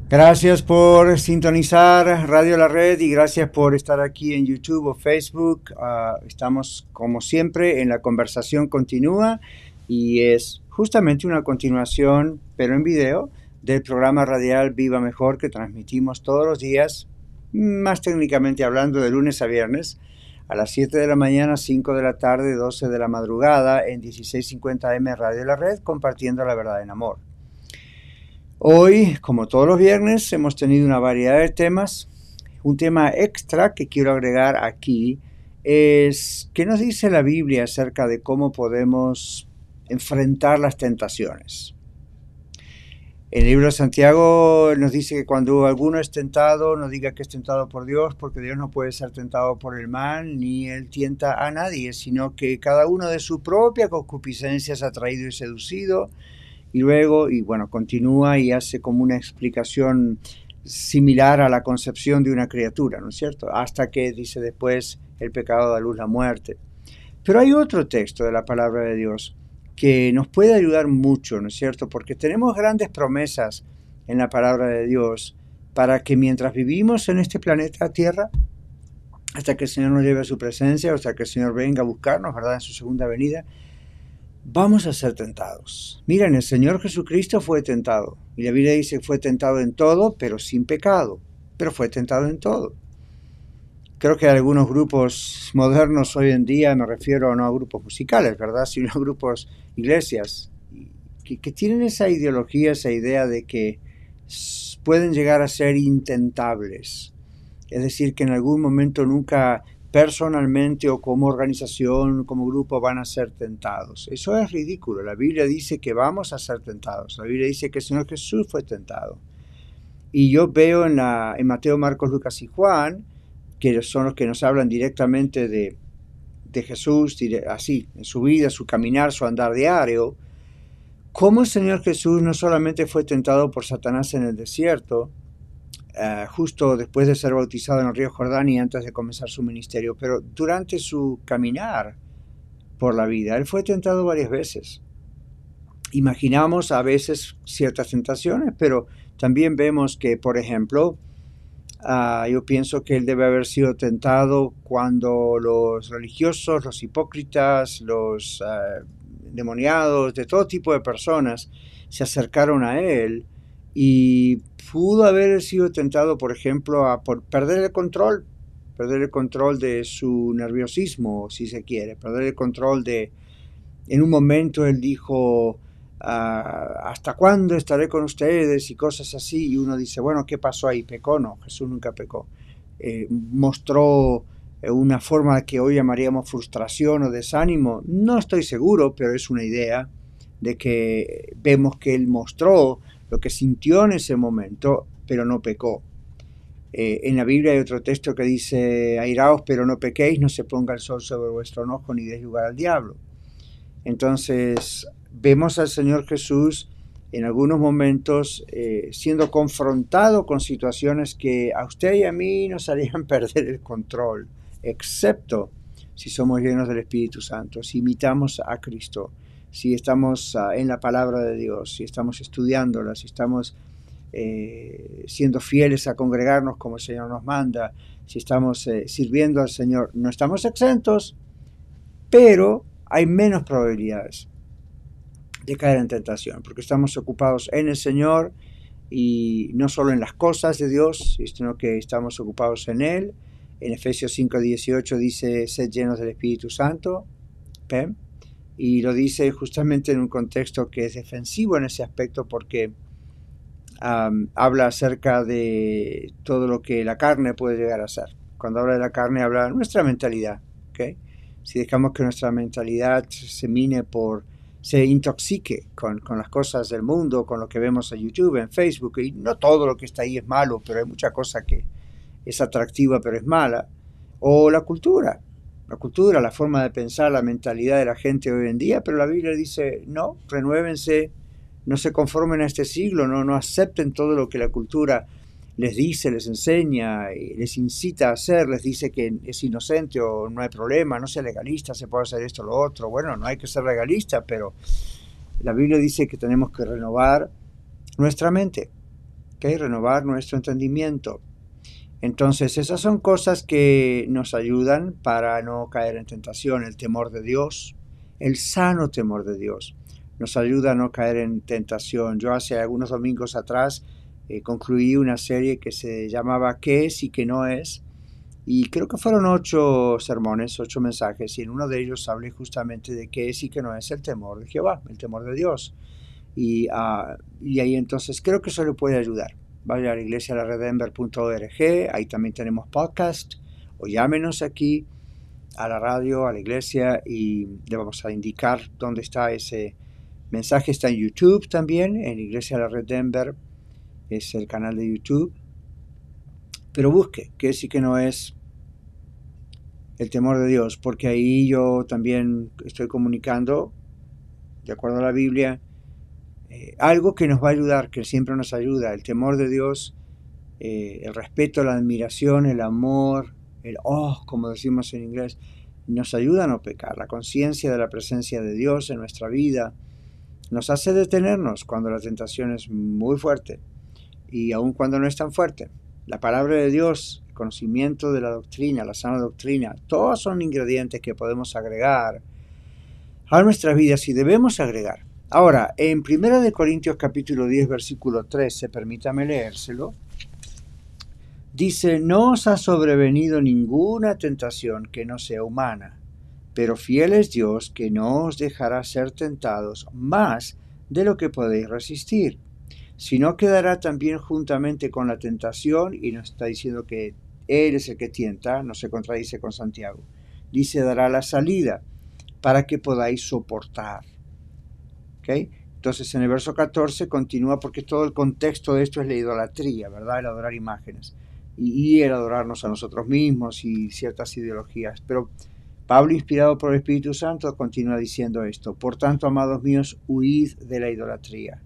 Gracias por sintonizar Radio La Red y gracias por estar aquí en YouTube o Facebook. Estamos como siempre en la conversación continua y es justamente una continuación, pero en video, del programa radial Viva Mejor que transmitimos todos los días, más técnicamente hablando de lunes a viernes, a las 7 de la mañana, 5 de la tarde, 12 de la madrugada en 1650M Radio La Red, compartiendo la verdad en amor. Hoy, como todos los viernes, hemos tenido una variedad de temas. Un tema extra que quiero agregar aquí es qué nos dice la Biblia acerca de cómo podemos enfrentar las tentaciones. En el libro de Santiago nos dice que cuando alguno es tentado, no diga que es tentado por Dios, porque Dios no puede ser tentado por el mal, ni Él tienta a nadie, sino que cada uno de su propia concupiscencia es atraído y seducido. Y luego, continúa y hace como una explicación similar a la concepción de una criatura, ¿no es cierto? Hasta que dice después, el pecado da luz la muerte. Pero hay otro texto de la palabra de Dios que nos puede ayudar mucho, ¿no es cierto? Porque tenemos grandes promesas en la palabra de Dios para que mientras vivimos en este planeta Tierra, hasta que el Señor nos lleve a su presencia, hasta que el Señor venga a buscarnos, ¿verdad? En su segunda venida, vamos a ser tentados. Miren, el Señor Jesucristo fue tentado. Y la Biblia dice que fue tentado en todo, pero sin pecado. Pero fue tentado en todo. Creo que algunos grupos modernos hoy en día, me refiero no a grupos musicales, ¿verdad? Sino a grupos, iglesias, que tienen esa ideología, esa idea de que pueden llegar a ser intentables. Es decir, que en algún momento nunca personalmente o como organización, como grupo van a ser tentados. Eso es ridículo. La Biblia dice que vamos a ser tentados. La Biblia dice que el Señor Jesús fue tentado. Y yo veo en Mateo, Marcos, Lucas y Juan, que son los que nos hablan directamente de Jesús, así, en su vida, su caminar, su andar diario, cómo el Señor Jesús no solamente fue tentado por Satanás en el desierto, justo después de ser bautizado en el río Jordán y antes de comenzar su ministerio, pero durante su caminar por la vida, él fue tentado varias veces. Imaginamos a veces ciertas tentaciones, pero también vemos que, por ejemplo, yo pienso que él debe haber sido tentado cuando los religiosos, los hipócritas, los demoniados, de todo tipo de personas se acercaron a él y pudo haber sido tentado, por ejemplo, por perder el control de su nerviosismo, si se quiere, perder el control en un momento él dijo, ¿hasta cuándo estaré con ustedes? Y cosas así, y uno dice, bueno, ¿qué pasó ahí? ¿Pecó? No, Jesús nunca pecó. Mostró una forma que hoy llamaríamos frustración o desánimo, no estoy seguro, pero es una idea de que vemos que él mostró lo que sintió en ese momento, pero no pecó. En la Biblia hay otro texto que dice, airaos pero no pequéis, no se ponga el sol sobre vuestro enojo ni deis lugar al diablo. Entonces vemos al Señor Jesús en algunos momentos siendo confrontado con situaciones que a usted y a mí nos harían perder el control, excepto si somos llenos del Espíritu Santo, si imitamos a Cristo, si estamos en la palabra de Dios, si estamos estudiándola, si estamos siendo fieles a congregarnos como el Señor nos manda, si estamos sirviendo al Señor. No estamos exentos, pero hay menos probabilidades de caer en tentación, porque estamos ocupados en el Señor y no solo en las cosas de Dios, sino que estamos ocupados en Él. En Efesios 5:18 dice, sed llenos del Espíritu Santo, ¿eh? Y lo dice justamente en un contexto que es defensivo en ese aspecto, porque habla acerca de todo lo que la carne puede llegar a ser. Cuando habla de la carne, habla de nuestra mentalidad, ¿okay? Si dejamos que nuestra mentalidad se intoxique con las cosas del mundo, con lo que vemos en YouTube, en Facebook, y no todo lo que está ahí es malo, pero hay mucha cosa que es atractiva pero es mala, o la cultura, la forma de pensar, la mentalidad de la gente hoy en día, pero la Biblia dice, no, renuévense, no se conformen a este siglo, no acepten todo lo que la cultura les dice, les enseña, les incita a hacer, les dice que es inocente o no hay problema, no sea legalista, se puede hacer esto o lo otro. Bueno, no hay que ser legalista, pero la Biblia dice que tenemos que renovar nuestra mente. ¿ok? Renovar nuestro entendimiento. Entonces, esas son cosas que nos ayudan para no caer en tentación. El temor de Dios, el sano temor de Dios, nos ayuda a no caer en tentación. Yo hace algunos domingos atrás concluí una serie que se llamaba ¿Qué es y qué no es? Y creo que fueron 8 sermones, 8 mensajes, y en uno de ellos hablé justamente de qué es y qué no es el temor de Jehová, el temor de Dios. Y ahí entonces creo que eso le puede ayudar. Vaya a la iglesia lareddenver.org, ahí también tenemos podcast, o llámenos aquí a la radio, a la iglesia, y le vamos a indicar dónde está ese mensaje. Está en YouTube también, en Iglesia La Red Denver, es el canal de YouTube. Pero busque qué es y qué no es el temor de Dios, porque ahí yo también estoy comunicando, de acuerdo a la Biblia, algo que nos va a ayudar, que siempre nos ayuda, el temor de Dios, el respeto, la admiración, el amor, el como decimos en inglés, nos ayuda a no pecar. La conciencia de la presencia de Dios en nuestra vida nos hace detenernos cuando la tentación es muy fuerte y aun cuando no es tan fuerte. La palabra de Dios, el conocimiento de la doctrina, la sana doctrina, todos son ingredientes que podemos agregar a nuestras vidas y debemos agregar. Ahora, en 1 Corintios capítulo 10, versículo 13, permítame leérselo, dice: no os ha sobrevenido ninguna tentación que no sea humana, pero fiel es Dios, que no os dejará ser tentados más de lo que podéis resistir, sino que dará también juntamente con la tentación, y nos está diciendo que Él es el que tienta, no se contradice con Santiago, dice dará la salida para que podáis soportar. ¿Okay? Entonces en el verso 14 continúa, porque todo el contexto de esto es la idolatría, ¿verdad? El adorar imágenes y el adorarnos a nosotros mismos y ciertas ideologías. Pero Pablo, inspirado por el Espíritu Santo, continúa diciendo esto: por tanto, amados míos, huid de la idolatría.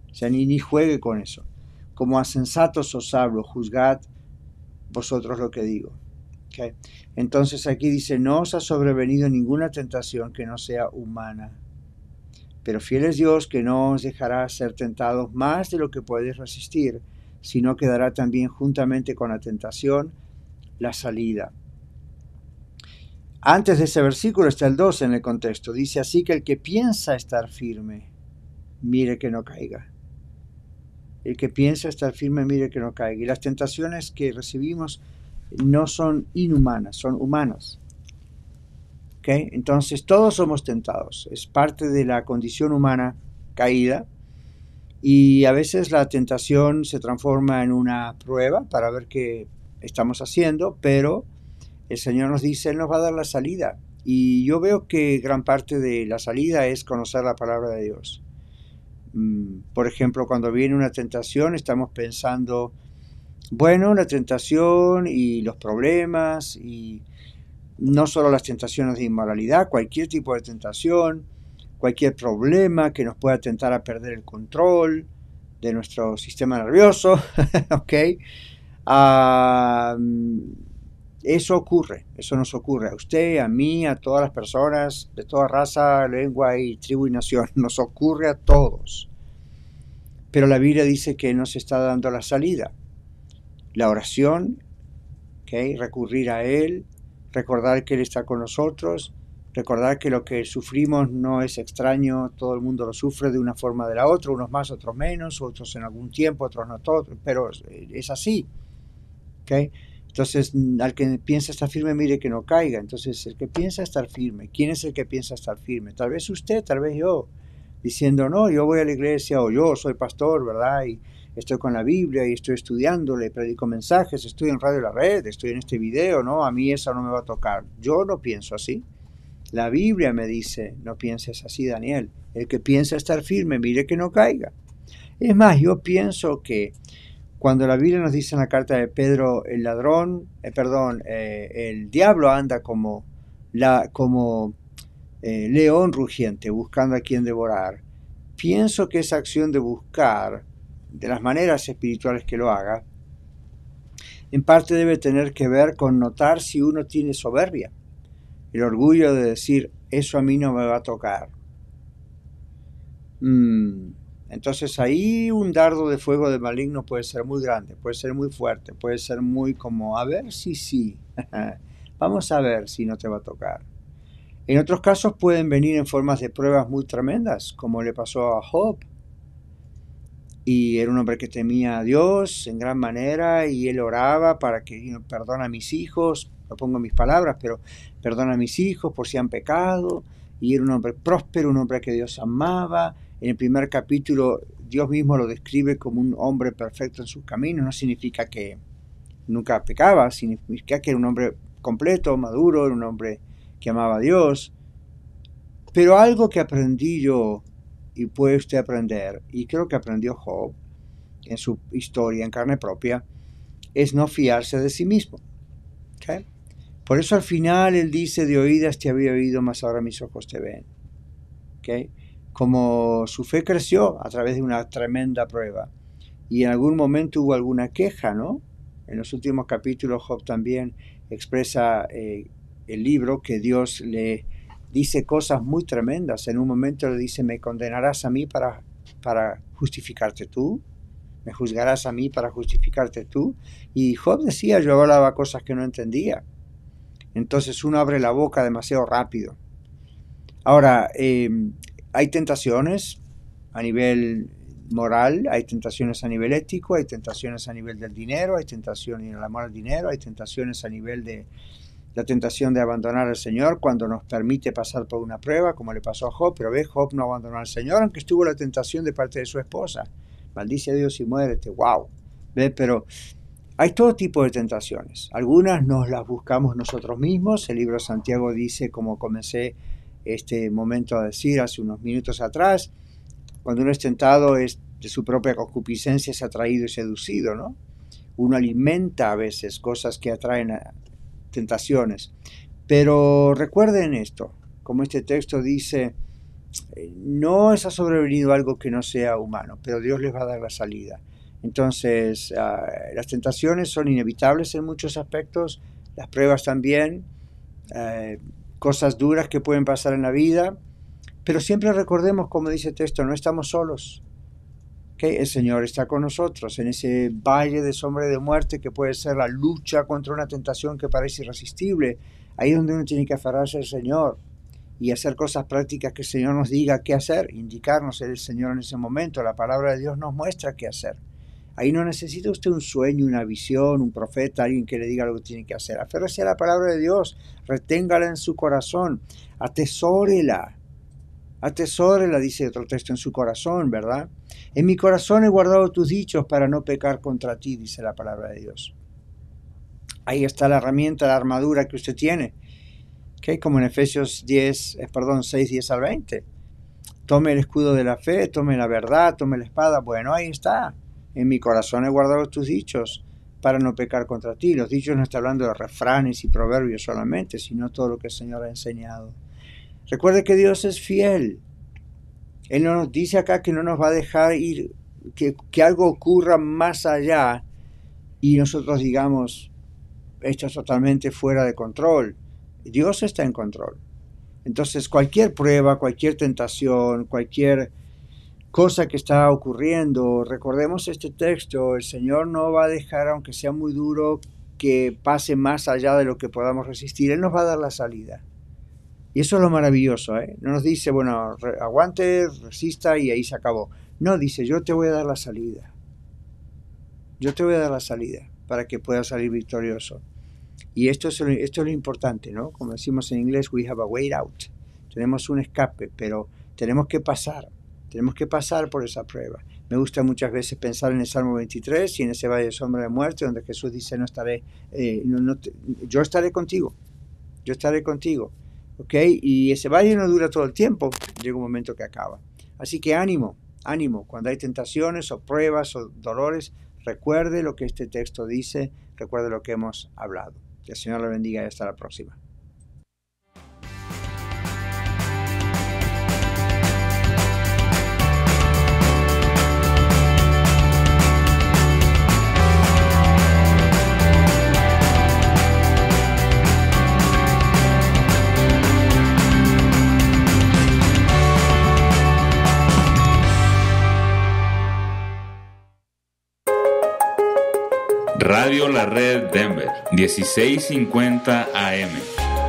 O sea, ni juegue con eso. Como a sensatos os hablo, juzgad vosotros lo que digo. ¿Okay? Entonces aquí dice: no os ha sobrevenido ninguna tentación que no sea humana, pero fiel es Dios, que no os dejará ser tentados más de lo que podéis resistir, sino que dará también juntamente con la tentación la salida. Antes de ese versículo está el 2 en el contexto. Dice: así que el que piensa estar firme, mire que no caiga. El que piensa estar firme, mire que no caiga. Y las tentaciones que recibimos no son inhumanas, son humanas. ¿Okay? Entonces todos somos tentados. Es parte de la condición humana caída. Y a veces la tentación se transforma en una prueba para ver qué estamos haciendo, pero el Señor nos dice, Él nos va a dar la salida. Y yo veo que gran parte de la salida es conocer la palabra de Dios. Por ejemplo, cuando viene una tentación, estamos pensando, bueno, la tentación y los problemas, y no solo las tentaciones de inmoralidad, cualquier tipo de tentación, cualquier problema que nos pueda tentar a perder el control de nuestro sistema nervioso, ¿ok? Eso ocurre, eso nos ocurre a usted, a mí, a todas las personas de toda raza, lengua y tribu y nación, nos ocurre a todos. Pero la Biblia dice que nos está dando la salida. La oración, ¿okay? Recurrir a Él, recordar que Él está con nosotros, recordar que lo que sufrimos no es extraño, todo el mundo lo sufre de una forma o de la otra, unos más, otros menos, otros en algún tiempo, otros no todos, pero es así. ¿Okay? Entonces, al que piensa estar firme, mire que no caiga. Entonces, el que piensa estar firme, ¿quién es el que piensa estar firme? Tal vez usted, tal vez yo, diciendo, no, yo voy a la iglesia, o yo soy pastor, ¿verdad? Y estoy con la Biblia y estoy estudiando, le predico mensajes, estoy en Radio La Red, estoy en este video, ¿no? A mí eso no me va a tocar. Yo no pienso así. La Biblia me dice, no pienses así, Daniel. El que piensa estar firme, mire que no caiga. Es más, yo pienso que cuando la Biblia nos dice en la carta de Pedro, el el diablo anda como león rugiente, buscando a quien devorar. Pienso que esa acción de buscar, de las maneras espirituales que lo haga, en parte debe tener que ver con notar si uno tiene soberbia, el orgullo de decir, eso a mí no me va a tocar. Entonces ahí un dardo de fuego del maligno puede ser muy grande, puede ser muy fuerte, puede ser muy como, a ver si sí, vamos a ver si no te va a tocar. En otros casos pueden venir en formas de pruebas muy tremendas, como le pasó a Job. Y era un hombre que temía a Dios en gran manera y él oraba para que perdona a mis hijos, lo pongo en mis palabras, pero perdona a mis hijos por si han pecado. Y era un hombre próspero, un hombre que Dios amaba. En el primer capítulo Dios mismo lo describe como un hombre perfecto en sus caminos. No significa que nunca pecaba, significa que era un hombre completo, maduro, era un hombre que amaba a Dios. Pero algo que aprendí yo, y puede usted aprender, y creo que aprendió Job en su historia en carne propia, es no fiarse de sí mismo. ¿Okay? Por eso al final él dice, de oídas te había oído, mas ahora mis ojos te ven. ¿Okay? Como su fe creció a través de una tremenda prueba, y en algún momento hubo alguna queja, ¿no? En los últimos capítulos Job también expresa el libro que Dios le dice cosas muy tremendas. En un momento le dice, ¿me condenarás a mí para justificarte tú? ¿Me juzgarás a mí para justificarte tú? Y Job decía, yo hablaba cosas que no entendía. Entonces uno abre la boca demasiado rápido. Ahora, hay tentaciones a nivel moral, hay tentaciones a nivel ético, hay tentaciones a nivel del dinero, hay tentaciones en el amor al dinero, hay tentaciones a nivel de la tentación de abandonar al Señor cuando nos permite pasar por una prueba, como le pasó a Job. Pero ve, Job no abandonó al Señor, aunque estuvo la tentación de parte de su esposa. Maldice a Dios y muérete. ¡Wow! ¿Ve? Pero hay todo tipo de tentaciones. Algunas nos las buscamos nosotros mismos. El libro de Santiago dice, como comencé este momento a decir hace unos minutos atrás, cuando uno es tentado es de su propia concupiscencia, es atraído y seducido, ¿no? Uno alimenta a veces cosas que atraen a tentaciones. Pero recuerden esto, como este texto dice, no os ha sobrevenido algo que no sea humano, pero Dios les va a dar la salida. Entonces, las tentaciones son inevitables en muchos aspectos, las pruebas también, cosas duras que pueden pasar en la vida, pero siempre recordemos, como dice el texto, no estamos solos. ¿Okay? El Señor está con nosotros en ese valle de sombra y de muerte que puede ser la lucha contra una tentación que parece irresistible. Ahí es donde uno tiene que aferrarse al Señor y hacer cosas prácticas que el Señor nos diga qué hacer, indicarnos el Señor en ese momento. La palabra de Dios nos muestra qué hacer. Ahí no necesita usted un sueño, una visión, un profeta, alguien que le diga lo que tiene que hacer. Aférrese a la palabra de Dios, reténgala en su corazón, atesórela. Atesórela, dice otro texto, en su corazón, ¿verdad? En mi corazón he guardado tus dichos para no pecar contra ti, dice la palabra de Dios. Ahí está la herramienta, la armadura que usted tiene. ¿Okay? Como en Efesios 6, 10 al 20. Tome el escudo de la fe, tome la verdad, tome la espada. Bueno, ahí está. En mi corazón he guardado tus dichos para no pecar contra ti. Los dichos no está hablando de refranes y proverbios solamente, sino todo lo que el Señor ha enseñado. Recuerde que Dios es fiel. Él no nos dice acá que no nos va a dejar ir, que algo ocurra más allá y nosotros digamos, esto es totalmente fuera de control. Dios está en control. Entonces cualquier prueba, cualquier tentación, cualquier cosa que está ocurriendo, recordemos este texto, el Señor no va a dejar, aunque sea muy duro, que pase más allá de lo que podamos resistir. Él nos va a dar la salida. Y eso es lo maravilloso, ¿eh? No nos dice, bueno, aguante, resista y ahí se acabó. No, dice, yo te voy a dar la salida. Yo te voy a dar la salida para que puedas salir victorioso. Y esto es lo importante, ¿no? Como decimos en inglés, we have a way out. Tenemos un escape, pero tenemos que pasar por esa prueba. Me gusta muchas veces pensar en el Salmo 23 y en ese valle de sombra de muerte, donde Jesús dice, yo estaré contigo. ¿Ok? Y ese valle no dura todo el tiempo, llega un momento que acaba. Así que ánimo, cuando hay tentaciones o pruebas o dolores, recuerde lo que este texto dice, recuerde lo que hemos hablado. Que el Señor le bendiga y hasta la próxima. Radio La Red Denver, 1650 AM,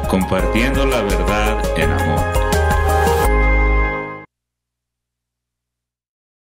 compartiendo la verdad en amor.